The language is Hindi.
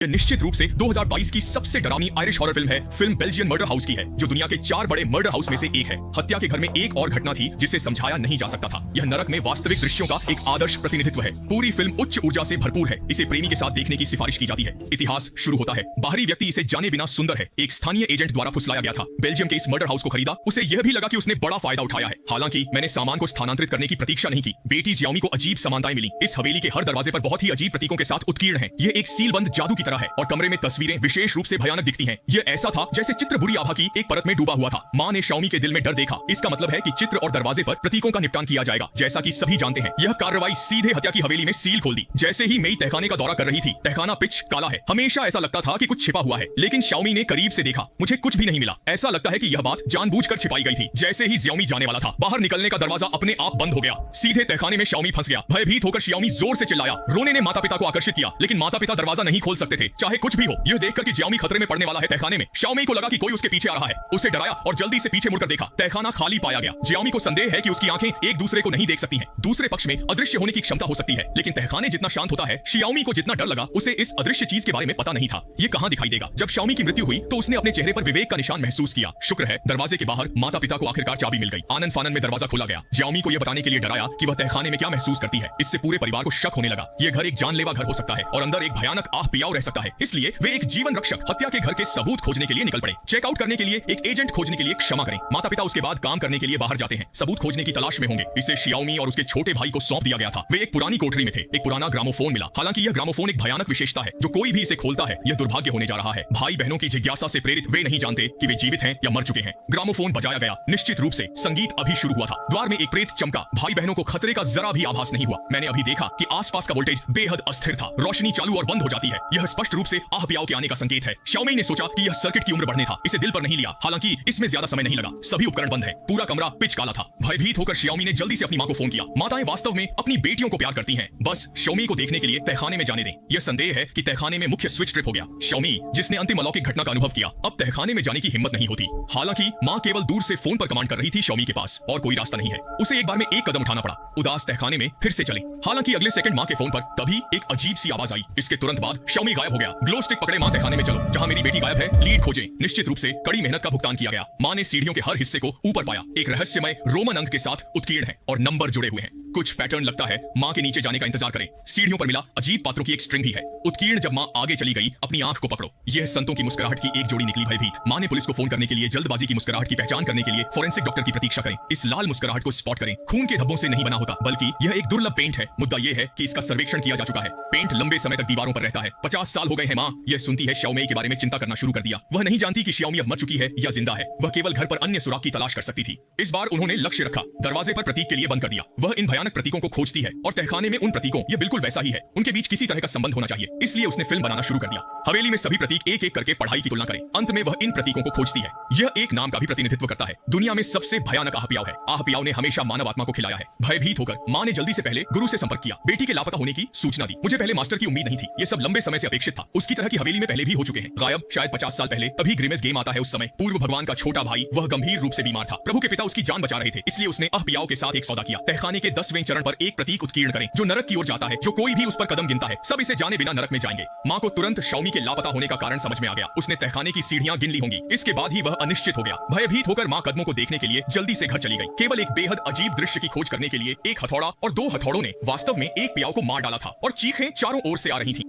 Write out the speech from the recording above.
यह निश्चित रूप से 2022 की सबसे डरावनी आयरिश हॉरर फिल्म है। फिल्म बेल्जियन मर्डर हाउस की है, जो दुनिया के 4 बड़े मर्डर हाउस में से एक है। हत्या के घर में एक और घटना थी जिसे समझाया नहीं जा सकता था। यह नरक में वास्तविक दृश्यों का एक आदर्श प्रतिनिधित्व है। पूरी फिल्म उच्च ऊर्जा से भरपूर है। इसे प्रेमी के साथ देखने की सिफारिश की जाती है। इतिहास शुरू होता है। बाहरी व्यक्ति इसे जाने बिना सुंदर है। एक स्थानीय एजेंट द्वारा फुसलाया गया था। बेल्जियम के इस मर्डर हाउस को खरीदा। उसे यह भी लगा कि उसने बड़ा फायदा उठाया है। हालांकि मैंने सामान को स्थानांतरित करने की प्रतीक्षा नहीं की। बेटी जियामी को अजीब समानताएं मिली। इस हवेली के हर दरवाजे पर बहुत ही अजीब प्रतीकों के साथ उत्कीर्ण है। यह एक सीलबंद जादू की तरह है और कमरे में तस्वीरें विशेष रूप से भयानक दिखती हैं। यह ऐसा था जैसे चित्र बुरी आभा की एक परत में डूबा हुआ था। मां ने शाओमी के दिल में डर देखा। इसका मतलब है कि चित्र और दरवाजे पर प्रतीकों का निपटान किया जाएगा। जैसा कि सभी जानते हैं, यह कार्रवाई सीधे हत्या की हवेली में सील खोल दी। जैसे ही मेई तहखाने का दौरा कर रही थी, तहखाना पिच काला है। हमेशा ऐसा लगता था कि कुछ छिपा हुआ है, लेकिन शाओमी ने करीब से देखा, मुझे कुछ भी नहीं मिला। ऐसा लगता है कि यह बात जानबूझकर छिपाई गई थी। जैसे ही जियामी जाने वाला था, बाहर निकलने का दरवाजा अपने आप बंद हो गया। सीधे तहखाने में शाओमी फंस गया। भयभीत होकर शाओमी जोर से चिल्लाया। रोने ने माता पिता को आकर्षित किया, लेकिन माता पिता दरवाजा नहीं खोल सकते थे, चाहे कुछ भी हो। यह देखकर कि जियामी खतरे में पड़ने वाला है तहखाने में, शाओमी को लगा कि कोई उसके पीछे आ रहा है। उसे डराया और जल्दी से पीछे मुड़कर देखा। तहखाना खाली पाया गया। जियामी को संदेह है कि उसकी आंखें एक दूसरे को नहीं देख सकती हैं। दूसरे पक्ष में अदृश्य होने की क्षमता हो सकती है, लेकिन तहखाने जितना शांत होता है, शाओमी को जितना डर लगा, उसे इस अदृश्य चीज के बारे में पता नहीं था। ये कहां दिखाई देगा। जब शाओमी की मृत्यु हुई तो उसने अपने चेहरे पर विवेक का निशान महसूस किया। शुक्र है दरवाजे के बाहर माता पिता को आखिरकार चाबी मिल गई। आनंद फानन में दरवाजा खोला गया। जियामी को यह बताने के लिए डराया कि वह तहखाने में क्या महसूस करती है। इससे पूरे परिवार को शक होने लगा। यह घर एक जानलेवा घर हो सकता है और अंदर एक भयानक आह पियाव रह सकता है। इसलिए वे एक जीवन रक्षक हत्या के घर के सबूत खोजने के लिए निकल पड़े। चेकआउट करने के लिए एक एजेंट खोजने के लिए क्षमा करें। माता पिता उसके बाद काम करने के लिए बाहर जाते हैं। सबूत खोजने की तलाश में होंगे। इसे शाओमी और उसके छोटे भाई को सौंप दिया गया था। वे एक पुरानी कोठरी में थे। एक पुराना ग्रामोफोन मिला। हालांकि यह ग्रामोफोन एक भयानक विशेषता है। जो कोई भी इसे खोलता है, यह दुर्भाग्य होने जा रहा है। भाई बहनों की जिज्ञासा से प्रेरित वे नहीं जानते कि वे जीवित हैं या मर चुके हैं। ग्रामोफोन बजाया गया। निश्चित रूप से संगीत अभी शुरू हुआ था। द्वार में एक प्रेत चमका। भाई बहनों को खतरे का जरा भी आभास नहीं हुआ। मैंने अभी देखा कि आसपास का वोल्टेज बेहद अस्थिर था। रोशनी चालू और बंद हो जाती है। यह स्पष्ट रूप से आह पियाव के आने का संकेत है। शाओमी ने सोचा कि यह सर्किट की उम्र बढ़ने था। इसे दिल पर नहीं लिया। हालांकि इसमें ज्यादा समय नहीं लगा। सभी उपकरण बंद हैं। पूरा कमरा पिच काला था। भयभीत होकर शाओमी ने जल्दी से अपनी मां को फोन किया। माताएं वास्तव में अपनी बेटियों को प्यार करती हैं। बस शाओमी को देखने के लिए तहखाने में जाने दें। यह संदेह है कि तहखाने में मुख्य स्विच ट्रिप हो गया। शाओमी, जिसने अंतिम अलौकिक घटना का अनुभव किया, अब तहखाने में जाने की हिम्मत नहीं होती। हालांकि मां केवल दूर से फोन पर कमांड कर रही थी। शाओमी के पास और कोई रास्ता नहीं है। उसे एक बार में एक कदम उठाना पड़ा। उदास तहखाने में फिर से चले। हालांकि अगले सेकंड मां के फोन पर तभी एक अजीब सी आवाज आई। इसके तुरंत बाद शाओमी गायब हो गया। ग्लो स्टिक पकड़े मां तहखाने में चलो। जहां मेरी बेटी गायब है, लीड खोजें। निश्चित रूप से कड़ी मेहनत का भुगतान किया गया। मां ने सीढ़ियों के हर हिस्से को ऊपर पाया। एक रहस्यमय रोमन अंक के साथ उत्कीर्ण है और नंबर जुड़े हुए हैं। कुछ पैटर्न लगता है। मां के नीचे जाने का इंतजार करें। सीढ़ियों पर मिला अजीब पात्रों की एक स्ट्रिंग भी है। उत्कीर्ण जब मां आगे चली गई, अपनी आंख को पकड़ो। यह संतों की मुस्कुराहट की एक जोड़ी निकली। भयभीत मां ने पुलिस को फोन करने के लिए जल्दबाजी की मुस्कुराहट की पहचान करने के लिए फोरेंसिक डॉक्टर की प्रतीक्षा करें। इस लाल मुस्कुराहट को स्पॉट करें। खून के धब्बों से नहीं बना होता, बल्कि यह एक दुर्लभ पेंट है। मुद्दा यह है कि इसका सर्वेक्षण किया जा चुका है। पेंट लंबे समय तक दीवारों पर रहता है। 50 साल हो गए हैं। मां यह सुनती है शाओमी के बारे में चिंता करना शुरू कर दिया। वह नहीं जानती कि शाओमी अब मर चुकी है या जिंदा है। वह केवल घर पर अन्य सुराग की तलाश कर सकती थी। इस बार उन्होंने लक्ष्य रखा। दरवाजे पर प्रतीक के लिए बंद कर दिया। वह इन भयानक प्रतीकों को खोजती है और तहखाने में उन प्रतीकों, ये बिल्कुल वैसा ही है। उनके बीच किसी तरह का संबंध होना चाहिए। इसलिए उसने फिल्म बनाना शुरू कर दिया। हवेली में सभी प्रतीक एक एक करके पढ़ाई की तुलना करें। अंत में वह इन प्रतीकों को खोजती है। यह एक नाम का भी प्रतिनिधित्व करता है। दुनिया में सबसे भयानक आह पियाव है। आह पियाव ने हमेशा मानव आत्मा को खिलाया है। भयभीत होकर मां ने जल्दी से पहले गुरु से संपर्क किया। बेटी के लापता होने की सूचना दी। मुझे पहले मास्टर की उम्मीद नहीं थी। यह सब लंबे समय से अपेक्षित था। उसकी तरह की हवेली में पहले भी हो चुके हैं। गायब शायद 50 साल पहले। तभी ग्रिमेस गेम आता है। उस समय पूर्व भगवान का छोटा भाई, वह गंभीर रूप से बीमार था। प्रभु के पिता उसकी जान बचा रहे थे, इसलिए उसने आह पियाव के साथ एक सौदा किया। तहखाने के 10वें चरण पर एक प्रतीक उत्कीर्ण करें जो नरक की ओर जाता है। जो कोई भी उस पर कदम गिनता है, सब इसे जाने बिना नरक में जाएंगे। मां को तुरंत शाओमी के लापता होने का कारण समझ में आ गया। उसने तहखाने की सीढ़ियां गिन ली होंगी। इसके बाद ही वह अनिश्चित हो गया। भयभीत होकर मां कदमों को देखने के लिए जल्दी से घर चली गई। केवल एक बेहद अजीब दृश्य की खोज करने के लिए एक हथौड़ा और 2 हथौड़ों ने वास्तव में एक पियाव को मार डाला था और चीखें चारों ओर से आ रही थी।